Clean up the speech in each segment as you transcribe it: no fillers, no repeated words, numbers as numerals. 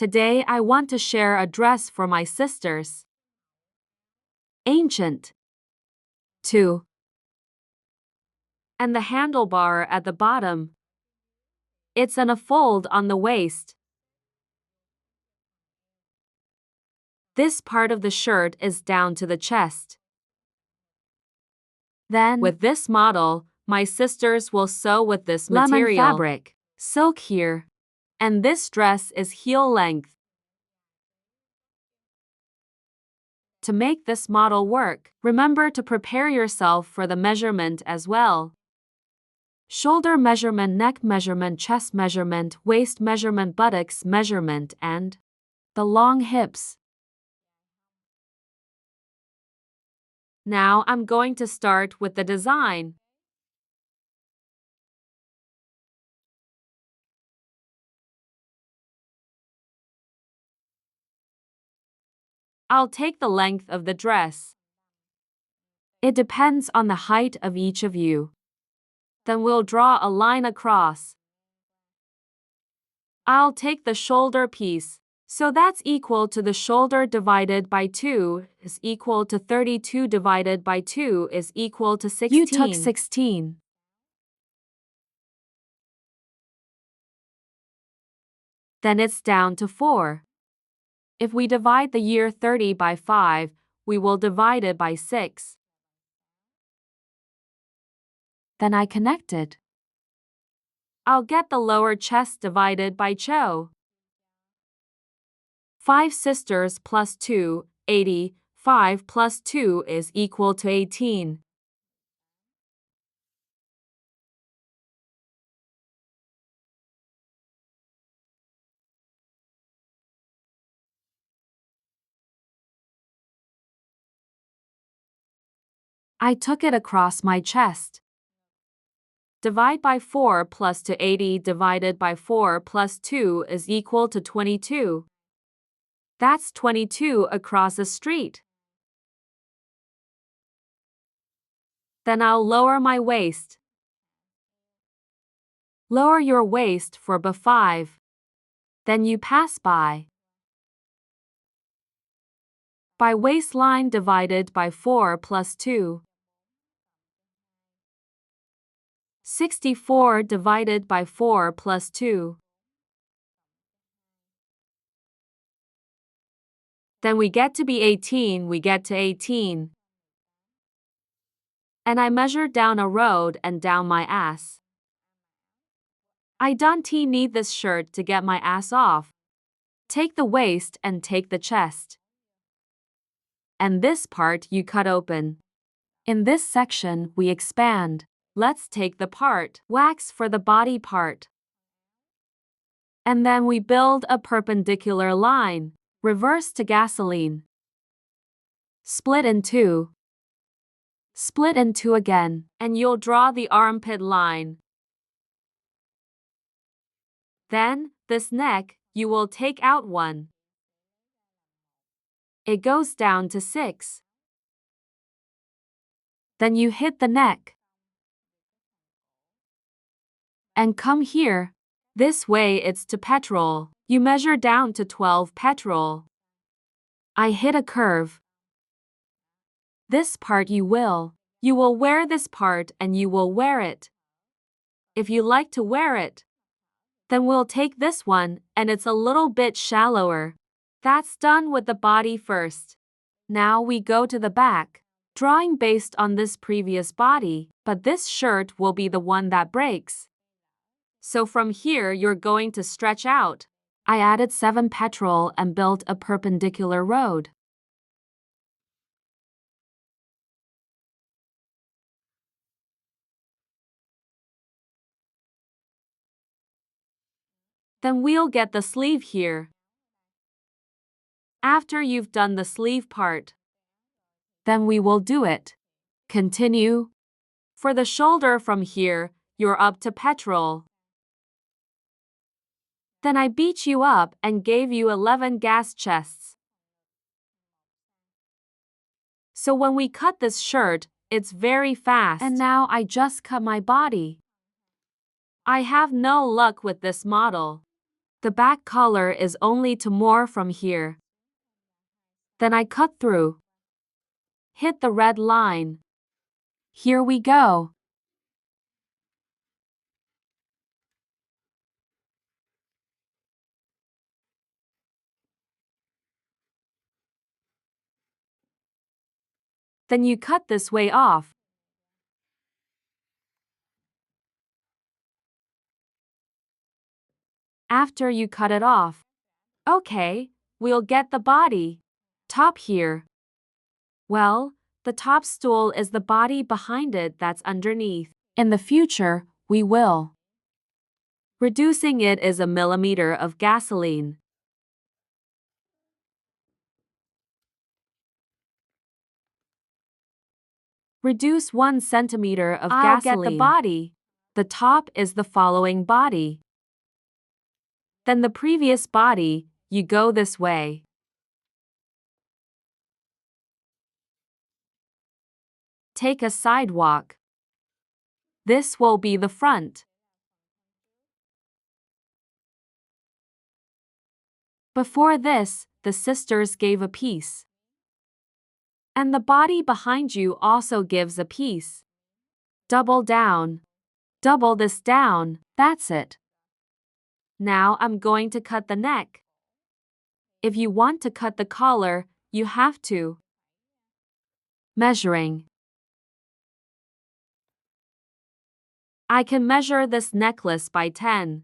Today I want to share a dress for my sisters. Ancient. 2. And the handlebar at the bottom. It's in a fold on the waist. This part of the shirt is down to the chest. Then, with this model, my sisters will sew with this material. Lemon fabric, silk here, and this dress is heel length. To make this model work, remember to prepare yourself for the measurement as well. Shoulder measurement, neck measurement, chest measurement, waist measurement, buttocks measurement, and the long hips. Now I'm going to start with the design. I'll take the length of the dress. It depends on the height of each of you. Then we'll draw a line across. I'll take the shoulder piece. So that's equal to the shoulder divided by 2 is equal to 32 divided by 2 is equal to 16. You took 16. Then it's down to 4. If we divide the year 30 by 5, we will divide it by 6. Then I connected. I'll get the lower chest divided by Cho. 5 sisters plus 2, 80, 5 plus 2 is equal to 18. I took it across my chest. Divide by 4 plus to 80 divided by 4 plus 2 is equal to 22. That's 22 across the street. Then I'll lower my waist. Lower your waist for B5. Then you pass by. By waistline divided by 4 plus 2. 64 divided by 4 plus 2. Then we get to be 18, we get to 18. And I measured down a road and down my ass. I don't need this shirt to get my ass off. Take the waist and take the chest. And this part you cut open. In this section we expand. Let's take the part, wax for the body part. And then we build a perpendicular line. Reverse to gasoline. Split in 2. Split in 2 again, and you'll draw the armpit line. Then, this neck, you will take out 1. It goes down to 6. Then you hit the neck. And come here. This way it's to petrol. You measure down to 12 petrol. I hit a curve. This part you will wear this part and you will wear it. If you like to wear it, then we'll take this one and it's a little bit shallower. That's done with the body first. Now we go to the back, drawing based on this previous body, but this shirt will be the one that breaks. So from here you're going to stretch out. I added 7 petrol and built a perpendicular road. Then we'll get the sleeve here. After you've done the sleeve part, then we will do it. Continue. For the shoulder from here, you're up to petrol. Then I beat you up and gave you 11 gas chests. So when we cut this shirt, it's very fast. And now I just cut my body. I have no luck with this model. The back collar is only to more from here. Then I cut through. Hit the red line. Here we go. Then you cut this way off. After you cut it off. Okay, we'll get the body. Top here. Well, the top stool is the body behind it that's underneath. In the future, we will. Reducing it is a millimeter of gasoline. Reduce 1 centimeter of gasoline. I'll get the body. The top is the following body. Then the previous body, you go this way. Take a sidewalk. This will be the front. Before this, the sisters gave a piece. And the body behind you also gives a piece. Double down. Double this down. That's it. Now I'm going to cut the neck. If you want to cut the collar, you have to. Measuring. I can measure this necklace by 10.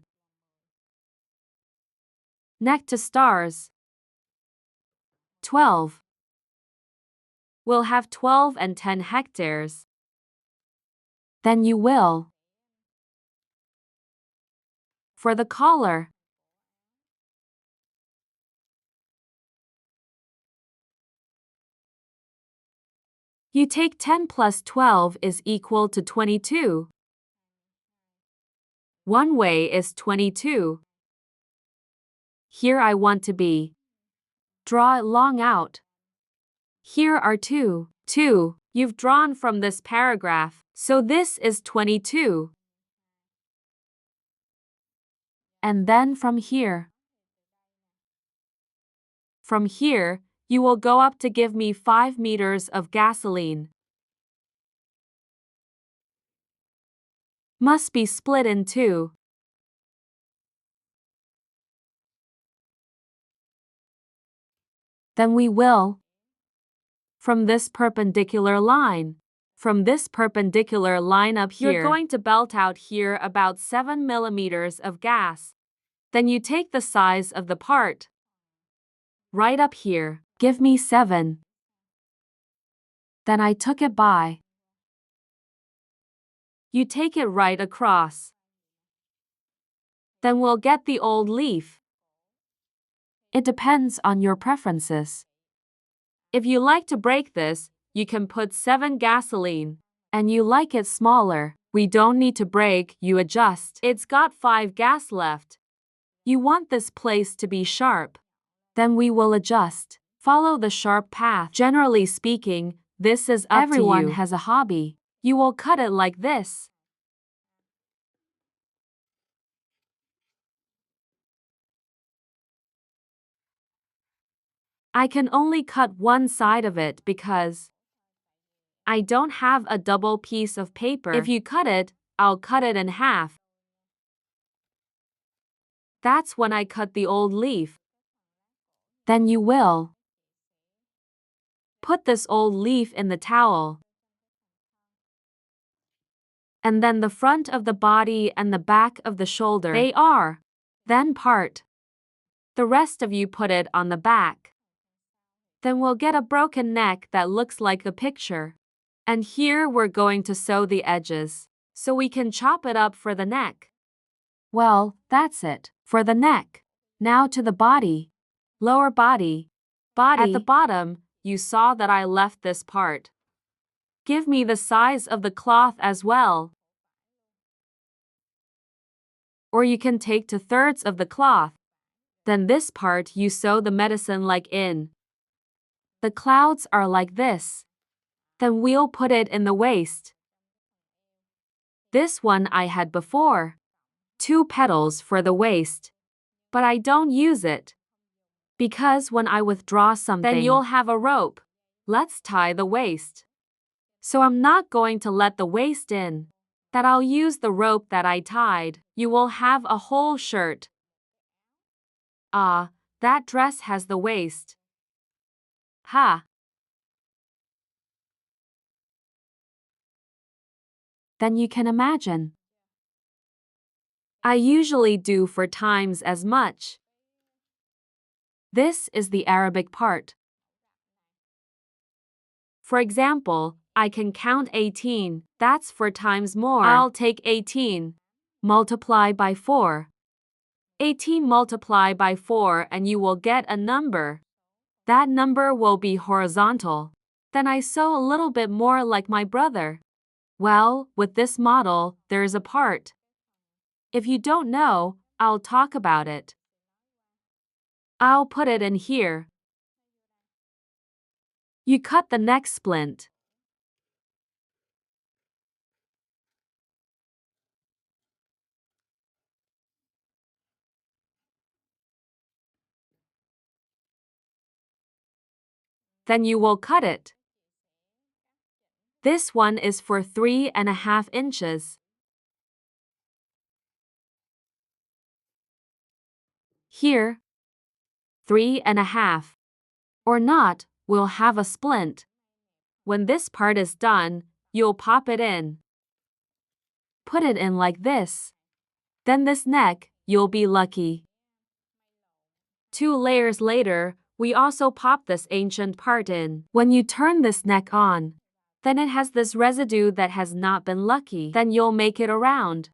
Neck to stars. 12. We'll have 12 and 10 hectares. Then you will. For the collar. You take 10 plus 12 is equal to 22. One way is 22. Here I want to be. Draw it long out. Here are 2. 2. You've drawn from this paragraph, so this is 22. And then from here. From here, you will go up to give me 5 meters of gasoline. Must be split in 2. Then we will. From this perpendicular line. From this perpendicular line up here. You're going to belt out here about 7 millimeters of gas. Then you take the size of the part. Right up here. Give me 7. Then I took it by. You take it right across. Then we'll get the old leaf. It depends on your preferences. If you like to break this, you can put 7 gasoline. And you like it smaller, we don't need to break, you adjust. It's got 5 gas left. You want this place to be sharp. Then we will adjust. Follow the sharp path. Generally speaking, this is up to you. Everyone has a hobby. You will cut it like this. I can only cut one side of it because I don't have a double piece of paper. If you cut it, I'll cut it in half. That's when I cut the old leaf. Then you will put this old leaf in the towel. And then the front of the body and the back of the shoulder. They are. Then part. The rest of you put it on the back. Then we'll get a broken neck that looks like a picture. And here we're going to sew the edges, so we can chop it up for the neck. Well, that's it. For the neck. Now to the body. Lower body. Body. At the bottom, you saw that I left this part. Give me the size of the cloth as well. Or you can take 2/3 of the cloth. Then this part you sew the medicine like in. The clouds are like this. Then we'll put it in the waist. This one I had before. 2 petals for the waist. but I don't use it. Because when I withdraw something, then you'll have a rope. Let's tie the waist. So I'm not going to let the waist in. That I'll use the rope that I tied. You will have a whole shirt. Ah, that dress has the waist. Ha! Then you can imagine. I usually do 4 times as much. This is the Arabic part. For example, I can count 18. That's 4 times more. I'll take 18. Multiply by 4. 18 multiply by 4 and you will get a number. That number will be horizontal. Then I sew a little bit more like my brother. Well, with this model, there's a part. If you don't know, I'll talk about it. I'll put it in here. You cut the neck splint. Then you will cut it. This one is for 3.5 inches. Here, 3.5. Or not, we'll have a splint. When this part is done, you'll pop it in. Put it in like this. Then this neck, you'll be lucky. 2 layers later, we also pop this ancient part in. When you turn this neck on, then it has this residue that has not been lucky. Then you'll make it around.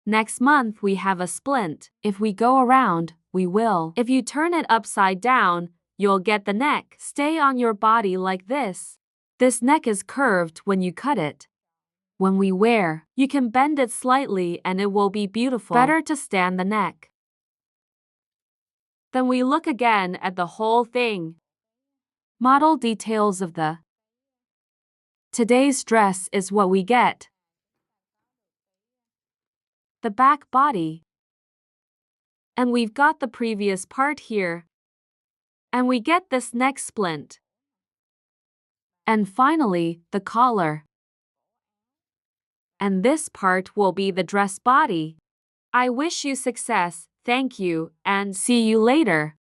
Next month we have a splint. If we go around, we will. If you turn it upside down, you'll get the neck. Stay on your body like this. This neck is curved when you cut it. When we wear, you can bend it slightly and it will be beautiful. Better to stand the neck. Then we look again at the whole thing. Model details of the today's dress is what we get. The back body. And we've got the previous part here. And we get this neck splint. And finally, the collar. And this part will be the dress body. I wish you success, thank you, and see you later.